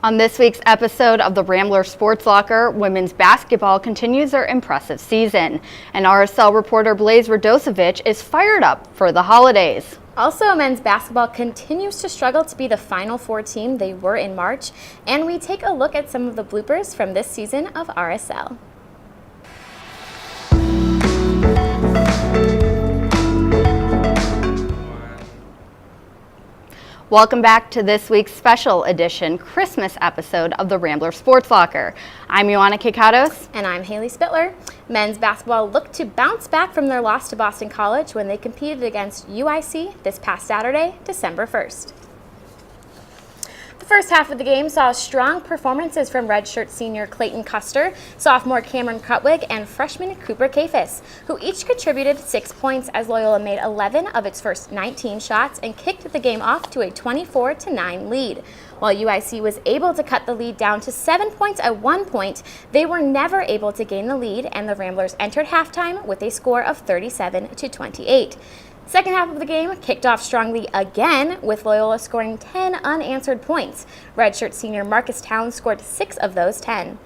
On this week's episode of the Rambler Sports Locker, women's basketball continues their impressive season, and RSL reporter Blaise Radosevic is fired up for the holidays. Also, men's basketball continues to struggle to be the Final Four team they were in March, and we take a look at some of the bloopers from this season of RSL. Welcome back to this week's special edition Christmas episode of the Rambler Sports Locker. I'm Ioanna Kekatos. And I'm Hayley Spitler. Men's basketball looked to bounce back from their loss to Boston College when they competed against UIC this past Saturday, December 1st. The first half of the game saw strong performances from redshirt senior Clayton Custer, sophomore Cameron Krutwig, and freshman Cooper Kekatos, who each contributed 6 points as Loyola made 11 of its first 19 shots and kicked the game off to a 24-9 lead. While UIC was able to cut the lead down to 7 points at one point, they were never able to gain the lead, and the Ramblers entered halftime with a score of 37-28. Second half of the game kicked off strongly again, with Loyola scoring 10 unanswered points. Redshirt senior Marcus Towns scored 6 of those 10.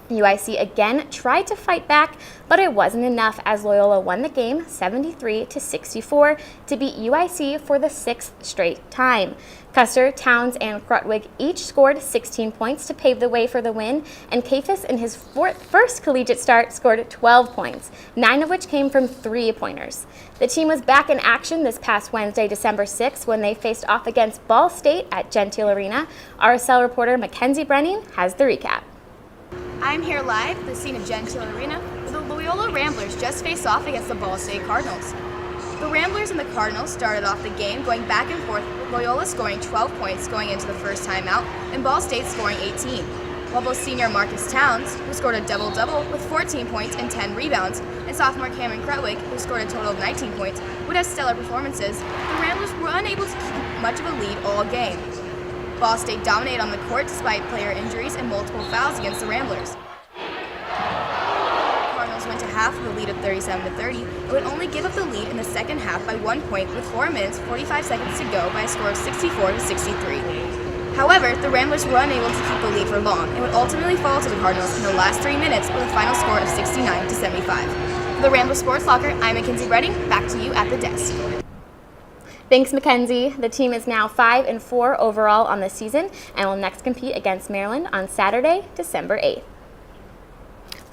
UIC again tried to fight back, but it wasn't enough as Loyola won the game 73-64 to beat UIC for the 6th straight time. Custer, Towns, and Krutwig each scored 16 points to pave the way for the win, and Kekatos in his first collegiate start scored 12 points, 9 of which came from three-pointers. The team was back in action this past Wednesday, December 6th, when they faced off against Ball State at Gentile Arena. RSL reporter Mackenzie Brenning has the recap. I'm here live at the scene of Gentile Arena, where the Loyola Ramblers just faced off against the Ball State Cardinals. The Ramblers and the Cardinals started off the game going back and forth, with Loyola scoring 12 points going into the first timeout, and Ball State scoring 18. While both senior Marcus Towns, who scored a double-double with 14 points and 10 rebounds, and sophomore Cameron Krutwig, who scored a total of 19 points, would have stellar performances, the Ramblers were unable to keep much of a lead all game. Ball State dominated on the court despite player injuries and multiple fouls against the Ramblers. Cardinals went to half with a lead of 37-30 and would only give up the lead in the second half by 1 point with 4 minutes 45 seconds to go by a score of 64-63. However, the Ramblers were unable to keep the lead for long and would ultimately fall to the Cardinals in the last 3 minutes with a final score of 69-75. For the Rambler Sports Locker, I'm Mackenzie Brenning. Back to you at the desk. Thanks, Mackenzie. The team is now 5-4 overall on the season and will next compete against Maryland on Saturday, December 8th.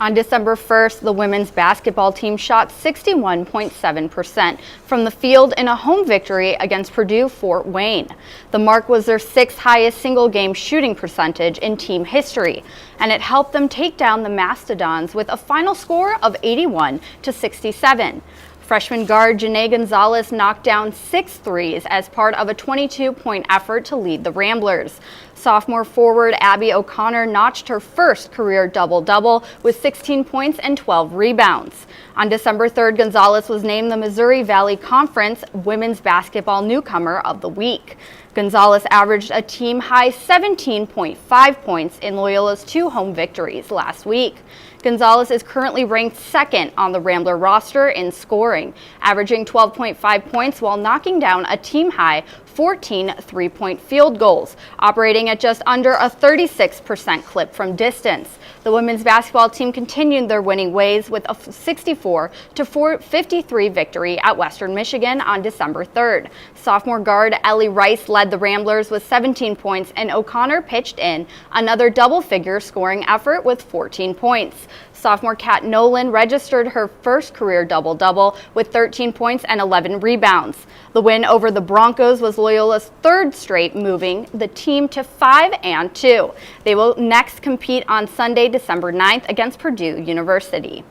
On December 1st, the women's basketball team shot 61.7% from the field in a home victory against Purdue Fort Wayne. The mark was their 6th highest single-game shooting percentage in team history, and it helped them take down the Mastodons with a final score of 81-67. Freshman guard Janae Gonzalez knocked down 6 threes as part of a 22-point effort to lead the Ramblers. Sophomore forward Abby O'Connor notched her first career double-double with 16 points and 12 rebounds. On December 3rd, Gonzalez was named the Missouri Valley Conference Women's Basketball Newcomer of the Week. Gonzalez averaged a team-high 17.5 points in Loyola's 2 home victories last week. Gonzalez is currently ranked 2nd on the Rambler roster in scoring, averaging 12.5 points while knocking down a team-high 14 three-point field goals, operating at just under a 36% clip from distance. The women's basketball team continued their winning ways with a 64-53 victory at Western Michigan on December 3rd. Sophomore guard Ellie Rice led the Ramblers with 17 points, and O'Connor pitched in another double-figure scoring effort with 14 points. Sophomore Kat Nolan registered her first career double-double with 13 points and 11 rebounds. The win over the Broncos was Loyola's 3rd straight, moving the team to 5-2. They will next compete on Sunday, December 9th against Purdue University.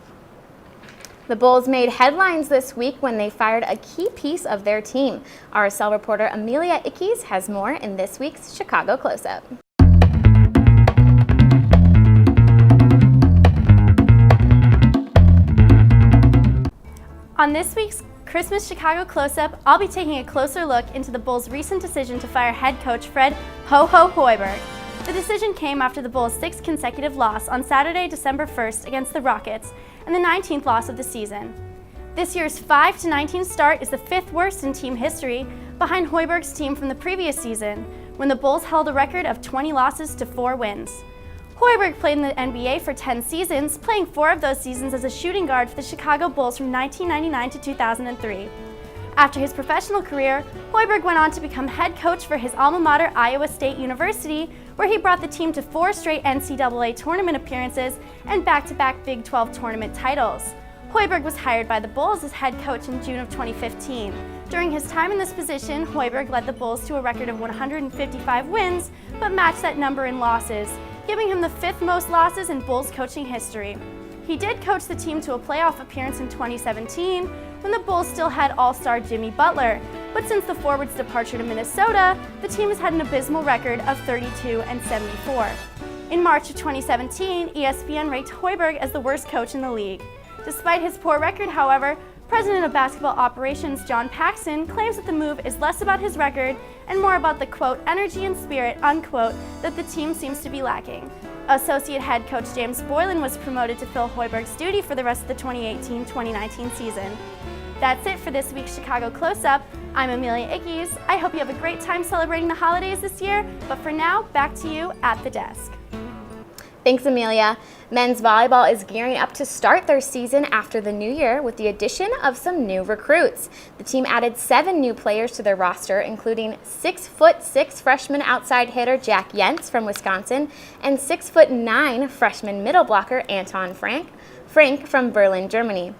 The Bulls made headlines this week when they fired a key piece of their team. RSL reporter Amelia Ickes has more in this week's Chicago Close-Up. On this week's Christmas Chicago Close-Up, I'll be taking a closer look into the Bulls' recent decision to fire head coach Fred Ho-Ho Hoiberg. The decision came after the Bulls' 6th consecutive loss on Saturday, December 1st against the Rockets and the 19th loss of the season. This year's 5-19 start is the 5th worst in team history, behind Hoiberg's team from the previous season, when the Bulls held a record of 20 losses to 4 wins. Hoiberg played in the NBA for 10 seasons, playing 4 of those seasons as a shooting guard for the Chicago Bulls from 1999 to 2003. After his professional career, Hoiberg went on to become head coach for his alma mater, Iowa State University, where he brought the team to 4 straight NCAA tournament appearances and back-to-back Big 12 tournament titles. Hoiberg was hired by the Bulls as head coach in June of 2015. During his time in this position, Hoiberg led the Bulls to a record of 155 wins, but matched that number in losses, giving him the 5th most losses in Bulls coaching history. He did coach the team to a playoff appearance in 2017, when the Bulls still had All-Star Jimmy Butler, but since the forward's departure to Minnesota, the team has had an abysmal record of 32-74. In March of 2017, ESPN ranked Hoiberg as the worst coach in the league. Despite his poor record, however, President of Basketball Operations John Paxson claims that the move is less about his record and more about the, quote, energy and spirit, unquote, that the team seems to be lacking. Associate head coach James Boylan was promoted to fill Hoiberg's duty for the rest of the 2018-2019 season. That's it for this week's Chicago Close-Up. I'm Amelia Ickes. I hope you have a great time celebrating the holidays this year, but for now, back to you at the desk. Thanks, Amelia. Men's volleyball is gearing up to start their season after the new year with the addition of some new recruits. The team added 7 new players to their roster, including 6'6" freshman outside hitter Jack Yentz from Wisconsin and 6'9" freshman middle blocker Anton Frank from Berlin, Germany.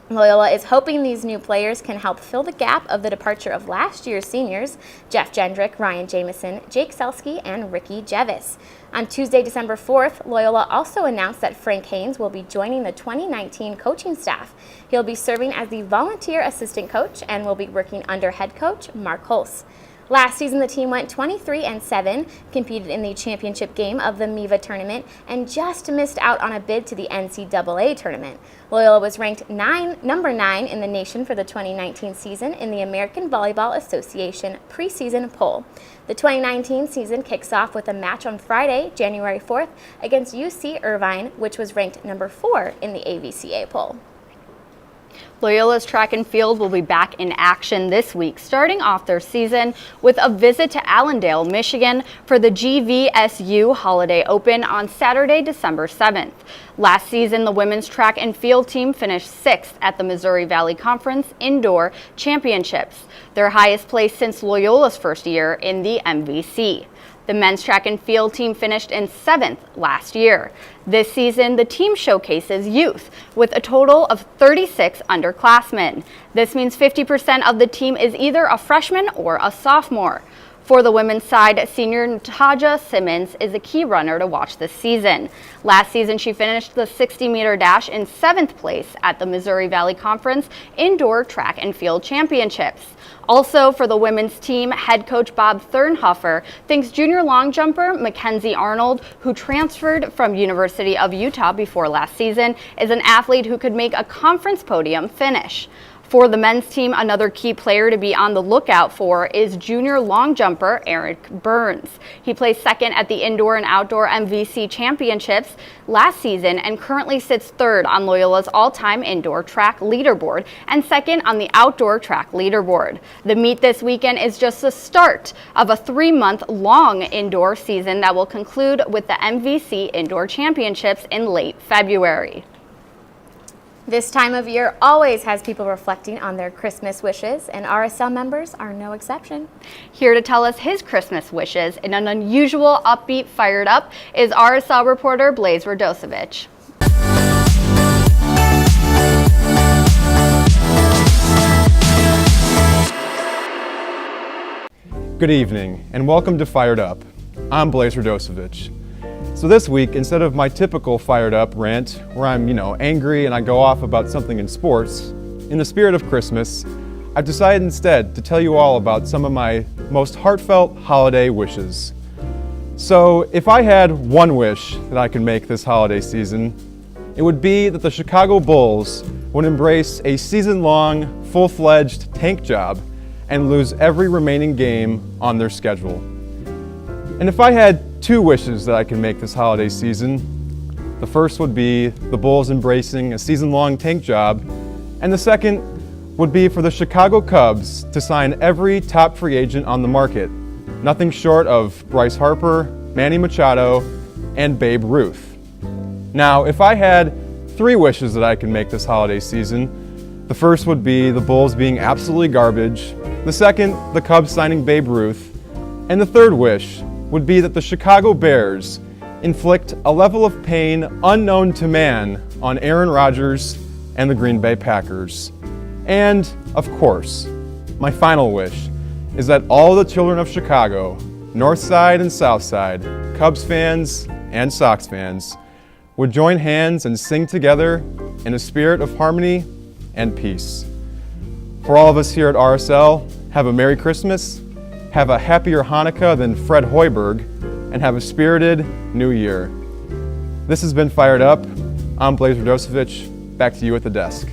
Loyola is hoping these new players can help fill the gap of the departure of last year's seniors, Jeff Jendrick, Ryan Jamison, Jake Selsky, and Ricky Jevis. On Tuesday, December 4th, Loyola also announced that Frank Haynes will be joining the 2019 coaching staff. He'll be serving as the volunteer assistant coach and will be working under head coach Mark Holz. Last season, the team went 23-7, competed in the championship game of the MIVA tournament, and just missed out on a bid to the NCAA tournament. Loyola was ranked number 9 in the nation for the 2019 season in the American Volleyball Association preseason poll. The 2019 season kicks off with a match on Friday, January 4th, against UC Irvine, which was ranked number 4 in the AVCA poll. Loyola's track and field will be back in action this week, starting off their season with a visit to Allendale, Michigan for the GVSU Holiday Open on Saturday, December 7th. Last season, the women's track and field team finished 6th at the Missouri Valley Conference Indoor Championships, their highest place since Loyola's first year in the MVC. The men's track and field team finished in 7th last year. This season, the team showcases youth with a total of 36 underclassmen. This means 50% of the team is either a freshman or a sophomore. For the women's side, senior Nataja Simmons is a key runner to watch this season. Last season, she finished the 60-meter dash in 7th place at the Missouri Valley Conference Indoor Track and Field Championships. Also for the women's team, head coach Bob Thurnhofer thinks junior long jumper Mackenzie Arnold, who transferred from University of Utah before last season, is an athlete who could make a conference podium finish. For the men's team, another key player to be on the lookout for is junior long jumper Eric Burns. He placed 2nd at the Indoor and Outdoor MVC Championships last season and currently sits 3rd on Loyola's all-time indoor track leaderboard and 2nd on the outdoor track leaderboard. The meet this weekend is just the start of a 3-month-long indoor season that will conclude with the MVC Indoor Championships in late February. This time of year always has people reflecting on their Christmas wishes, and RSL members are no exception. Here to tell us his Christmas wishes in an unusual, upbeat, fired up is RSL reporter Blaise Radosevic. Good evening, and welcome to Fired Up. I'm Blaise Radosevic. So this week, instead of my typical fired up rant, where I'm, angry and I go off about something in sports, in the spirit of Christmas, I've decided instead to tell you all about some of my most heartfelt holiday wishes. So if I had one wish that I could make this holiday season, it would be that the Chicago Bulls would embrace a season-long, full-fledged tank job and lose every remaining game on their schedule. And if I had 2 wishes that I can make this holiday season, the first would be the Bulls embracing a season-long tank job, and the second would be for the Chicago Cubs to sign every top free agent on the market, nothing short of Bryce Harper, Manny Machado, and Babe Ruth. Now, if I had 3 wishes that I could make this holiday season, the first would be the Bulls being absolutely garbage, the second, the Cubs signing Babe Ruth, and the third wish would be that the Chicago Bears inflict a level of pain unknown to man on Aaron Rodgers and the Green Bay Packers. And, of course, my final wish is that all the children of Chicago, North Side and South Side, Cubs fans and Sox fans, would join hands and sing together in a spirit of harmony and peace. For all of us here at RSL, have a Merry Christmas, have a happier Hanukkah than Fred Hoiberg, and have a spirited New Year. This has been Fired Up. I'm Blaise Radosevic. Back to you at the desk.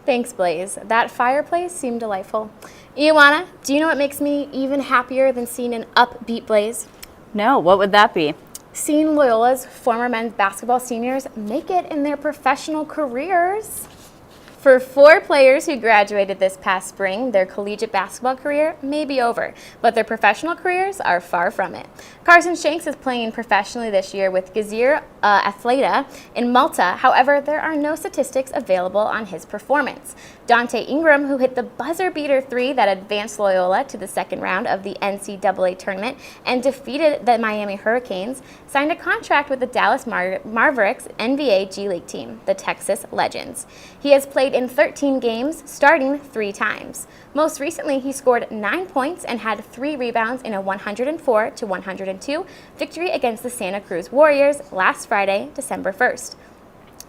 Thanks, Blaise. That fireplace seemed delightful. Ioanna, do you know what makes me even happier than seeing an upbeat Blaise? No, what would that be? Seeing Loyola's former men's basketball seniors make it in their professional careers. For 4 players who graduated this past spring, their collegiate basketball career may be over, but their professional careers are far from it. Carson Shanks is playing professionally this year with Gazir Athleta in Malta. However, there are no statistics available on his performance. Dante Ingram, who hit the buzzer beater 3 that advanced Loyola to the second round of the NCAA tournament and defeated the Miami Hurricanes, signed a contract with the Dallas Mavericks NBA G League team, the Texas Legends. He has played in 13 games, starting 3 times. Most recently, he scored 9 points and had 3 rebounds in a 104-102 victory against the Santa Cruz Warriors last Friday, December 1st.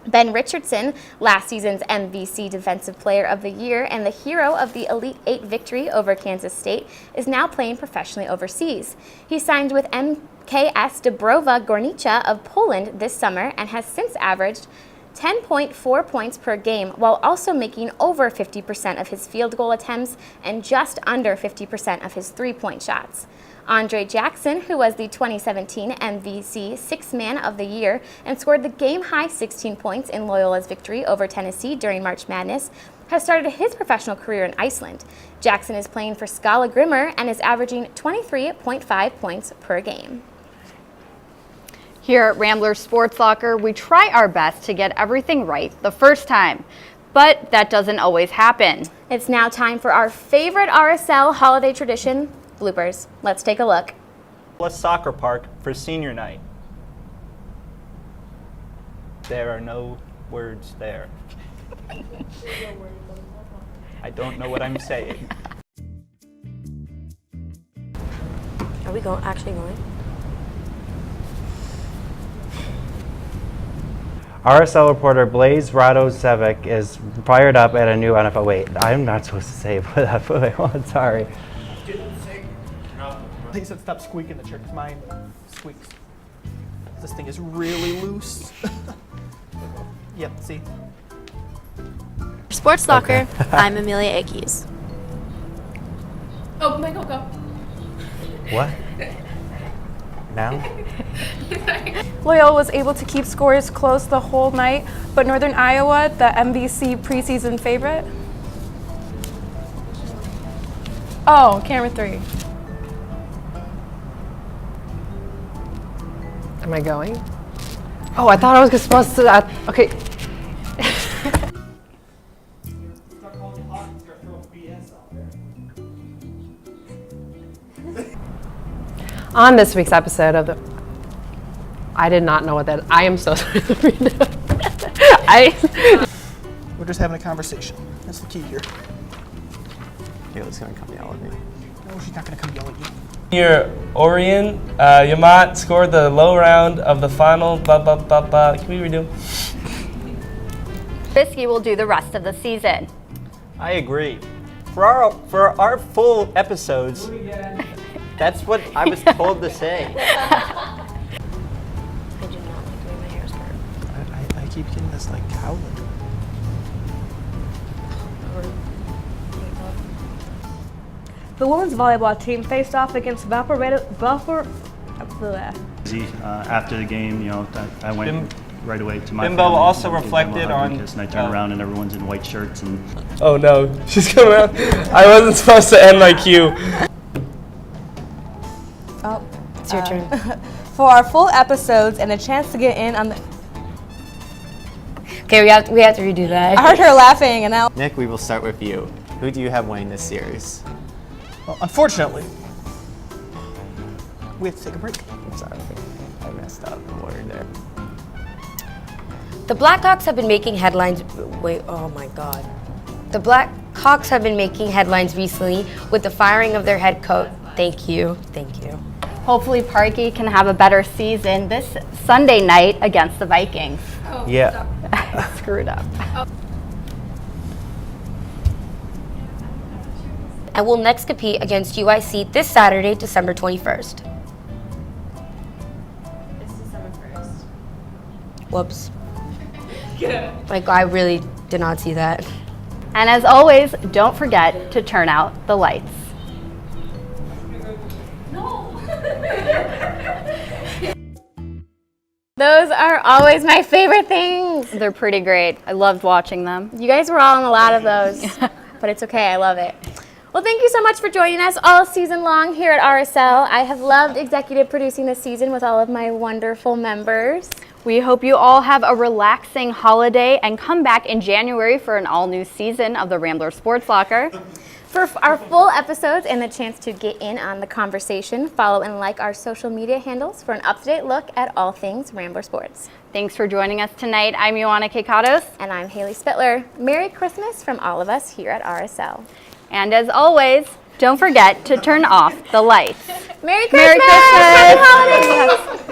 Ben Richardson, last season's MVC Defensive Player of the Year and the hero of the Elite 8 victory over Kansas State, is now playing professionally overseas. He signed with MKS Dąbrowa Górnicza of Poland this summer and has since averaged 10.4 points per game, while also making over 50% of his field goal attempts and just under 50% of his 3-point shots. Andre Jackson, who was the 2017 MVC Sixth Man of the Year and scored the game-high 16 points in Loyola's victory over Tennessee during March Madness, has started his professional career in Iceland. Jackson is playing for Skala Grimmer and is averaging 23.5 points per game. Here at Rambler Sports Locker, we try our best to get everything right the first time, but that doesn't always happen. It's now time for our favorite RSL holiday tradition, bloopers. Let's take a look. Soccer park for senior night. There are no words there. I don't know what I'm saying. Are we actually going? RSL reporter Blaise Radosevic is fired up at a new NFL. Wait, I'm not supposed to say what. Sorry. He said stop squeaking the chair because mine squeaks. This thing is really loose. Yep, see? Sports Locker, okay. I'm Amelia Ickes. Oh, Michael, go. What? Now? Loyola was able to keep scores close the whole night, but Northern Iowa, the MVC preseason favorite. Oh, camera 3. Am I going? Oh, I thought I was supposed to. Okay. On this week's episode of I did not know what that. I am so sorry. We're just having a conversation. That's the key here. Hayley's gonna come yell at me. No, she's not gonna come yell at you. Here, Orion, Yamat scored the low round of the final. Can we redo? Bisky will do the rest of the season. I agree. For our full episodes, that's what I was told to say. I do not like the way my hair is curved. I keep getting this like cowlick. The women's volleyball team faced off against After the game, you know, I went right away to my Bimbo family. also reflected on. And I turn around and everyone's in white shirts and. Oh no, she's coming out. I wasn't supposed to end my cue. It's your turn. For our full episodes and a chance to get in on the... Okay, we have to redo that. I heard her laughing and now... Nick, we will start with you. Who do you have winning this series? Well, unfortunately, we have to take a break. I'm sorry. I messed up the word there. The Blackhawks have been making headlines. Wait, oh my God. The Blackhawks have been making headlines recently with the firing of their head coach. Thank you. Hopefully Parky can have a better season this Sunday night against the Vikings. Yeah. Screwed up. And will next compete against UIC this Saturday, December 21st. It's December 1st. Whoops. Like, I really did not see that. And as always, don't forget to turn out the lights. Those are always my favorite things. They're pretty great. I loved watching them. You guys were all in a lot of those, but it's okay. I love it. Well, thank you so much for joining us all season long here at RSL. I have loved executive producing this season with all of my wonderful members. We hope you all have a relaxing holiday and come back in January for an all-new season of the Rambler Sports Locker. For our full episodes and the chance to get in on the conversation, follow and like our social media handles for an up-to-date look at all things Rambler Sports. Thanks for joining us tonight. I'm Ioanna Kekatos. And I'm Hayley Spitler. Merry Christmas from all of us here at RSL. And as always, don't forget to turn off the lights. Merry Christmas! Merry Christmas! Happy holidays!